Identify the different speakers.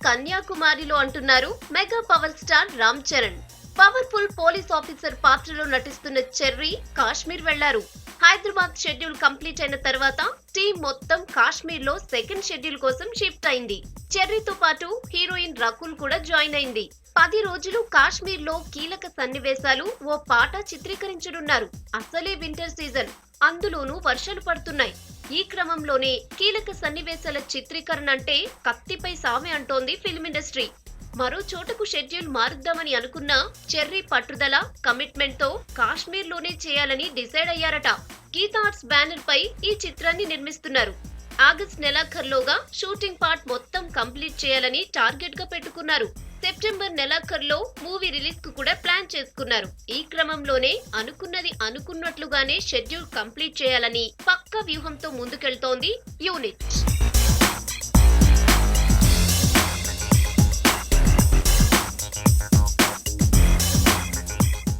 Speaker 1: కన్యాకుమారిలో అంటున్నారు mega power star Ram Charan. Powerful police officer పాత్రలో నటిస్తున్న చెర్రీ కాశ్మీర్ వెళ్లారు. హైదరాబాద్ షెడ్యూల్ కంప్లీట్ అయిన తర్వాత టీం మొత్తం కాశ్మీర్ లో సెకండ్ షెడ్యూల్ కోసం షిఫ్ట్ అయింది. చెర్రీతో పాటు హీరోయిన్ రకుల్ కూడా జాయిన్ అయింది. 10 రోజులు కాశ్మీర్ లో కీలక సన్నివేశాలు, ఓ పాట చిత్రీకరించనున్నారు. అసలే వింటర్ సీజన్, అందులోనూ వర్షాలు పడుతున్నాయి. ఈ క్రమంలోనే కీలక సన్నివేశాల చిత్రీకరణ అంటే కత్తిపై సామె అంటోంది ఫిల్మ్ ఇండస్ట్రీ. మరో చోటకు షెడ్యూల్ మారుద్దామని అనుకున్న చెర్రీ పట్టుదల, కమిట్మెంట్ తో కాశ్మీర్ లోనే చేయాలని డిసైడ్ అయ్యారట. గీతా ఆర్ట్స్ బ్యానర్ పై ఈ చిత్రాన్ని నిర్మిస్తున్నారు. ఆగస్ట్ నెలాఖరులోగా షూటింగ్ పార్ట్ మొత్తం కంప్లీట్ చేయాలని టార్గెట్ గా పెట్టుకున్నారు. సెప్టెంబర్ నెలాఖరులో మూవీ రిలీజ్ కు కూడా ప్లాన్ చేసుకున్నారు. ఈ క్రమంలోనే అనుకున్నది అనుకున్నట్లుగానే షెడ్యూల్ కంప్లీట్ చేయాలని పక్కా వ్యూహంతో ముందుకెళ్తోంది యూనిట్.